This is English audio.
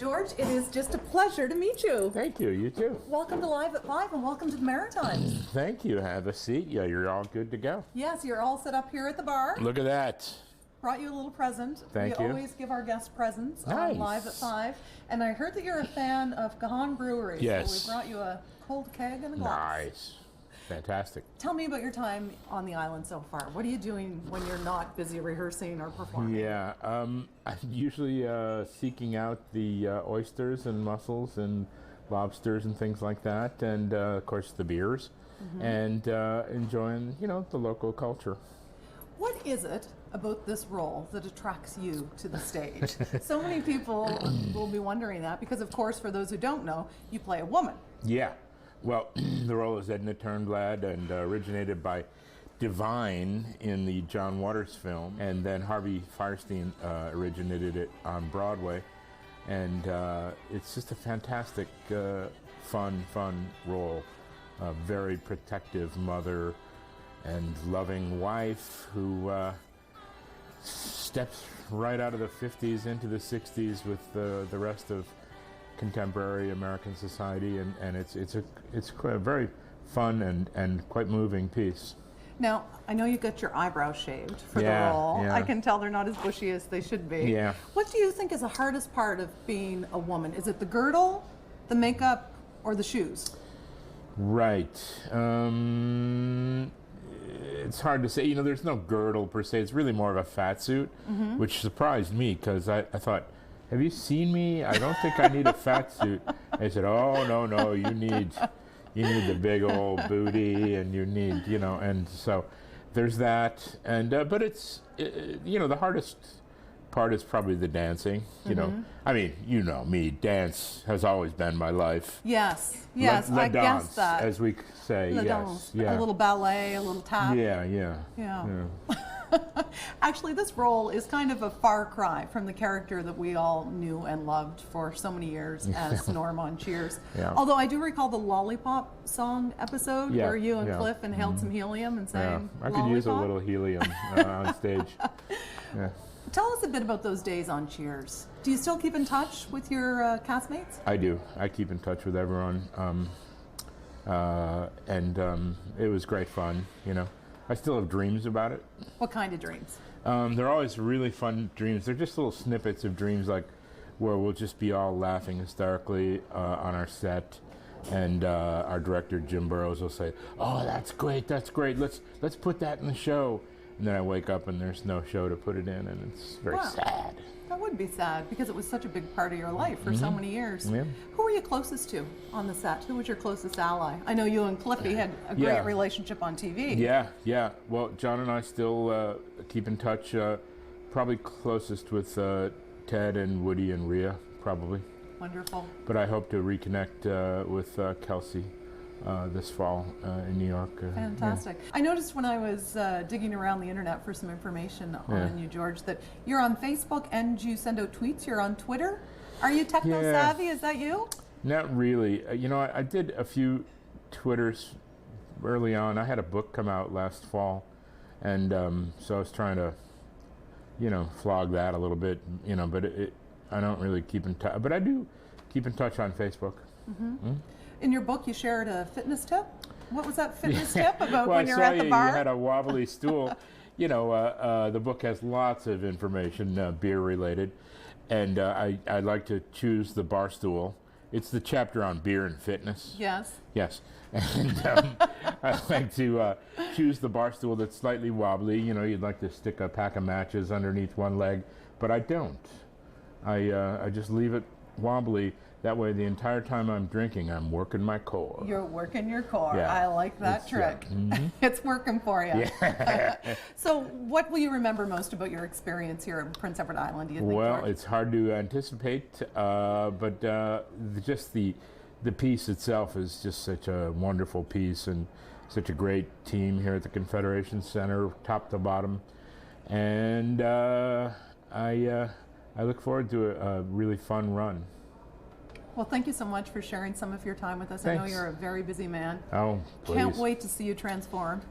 George, it is just a pleasure to meet you. Thank you. You too. Welcome to Live at 5 and welcome to the Maritimes. Thank you. Have a seat. Yeah, you're all good to go. Yes, you're all set up here at the bar. Look at that. Brought you a little present. Thank you. We always give our guests presents Nice. on Live at 5. And I heard that you're a fan of Gahan Brewery. Yes. So we brought you a cold keg and a glass. Nice. Fantastic. Tell me about your time on the island so far. What are you doing when you're not busy rehearsing or performing? Yeah, I'm usually seeking out the oysters and mussels and lobsters and things like that, and of course the beers, and enjoying, the local culture. What is it about this role that attracts you to the stage? So many people will be wondering that because, of course, for those who don't know, you play a woman. Yeah. Well, the role is Edna Turnblad and originated by Divine in the John Waters film, and then Harvey Fierstein originated it on Broadway, and it's just a fantastic, fun role. A very protective mother and loving wife who steps right out of the 50s into the 60s with the rest of contemporary American society, and it's a very fun and quite moving piece. Now, I know you got your eyebrows shaved for the role. Yeah. I can tell they're not as bushy as they should be. Yeah. What do you think is the hardest part of being a woman? Is it the girdle, the makeup, or the shoes? Right. It's hard to say. There's no girdle per se. It's really more of a fat suit, which surprised me because I thought, have you seen me? I don't think I need a fat suit. They said, oh, no, you need the big old booty, and you need, and so there's that. And but it's, the hardest part is probably the dancing. I mean, me, dance has always been my life. Yes, La I danse, guessed that. as we say. La Yes, danse. yeah. A little ballet, a little tap. Yeah. Actually, this role is kind of a far cry from the character that we all knew and loved for so many years as Norm on Cheers. Yeah. Although I do recall the Lollipop song episode where you and Cliff inhaled some helium and sang I could Lollipop. use a little helium on stage. Yeah. Tell us a bit about those days on Cheers. Do you still keep in touch with your castmates? I do. I keep in touch with everyone, and it was great fun. I still have dreams about it. What kind of dreams? They're always really fun dreams. They're just little snippets of dreams, like where we'll just be all laughing hysterically on our set, and our director Jim Burrows will say, "Oh, that's great! Let's put that in the show." And then I wake up and there's no show to put it in, and it's very sad. That would be sad because it was such a big part of your life for so many years. Yeah. Who were you closest to on the set? Who was your closest ally? I know you and Cliffy had a great relationship on TV. Yeah. Well, John and I still keep in touch. Probably closest with Ted and Woody and Rhea, probably. Wonderful. But I hope to reconnect with Kelsey this fall in New York. Fantastic. I noticed when I was digging around the internet for some information on you, George, that you're on Facebook and you send out tweets. You're on Twitter. Are you techno-savvy? Is that you? Not really. I did a few Twitters early on. I had a book come out last fall, and so I was trying to, flog that a little bit, but I don't really keep in touch. But I do keep in touch on Facebook. In your book, you shared a fitness tip. What was that fitness tip about well, when you're at the bar? You had a wobbly stool. The book has lots of information, beer related, and I like to choose the bar stool. It's the chapter on beer and fitness. Yes. Yes, and I like to choose the bar stool that's slightly wobbly. You'd like to stick a pack of matches underneath one leg, but I don't. I just leave it wobbly. That way, the entire time I'm drinking, I'm working my core. You're working your core. Yeah. I like that trick. It's working for you. Yeah. So what will you remember most about your experience here in Prince Edward Island, do you think, Well, George? it's hard to anticipate, but just the piece itself is just such a wonderful piece, and such a great team here at the Confederation Centre, top to bottom. And I look forward to a really fun run. Well, thank you so much for sharing some of your time with us. Thanks. I know you're a very busy man. Oh, please. Can't wait to see you transformed.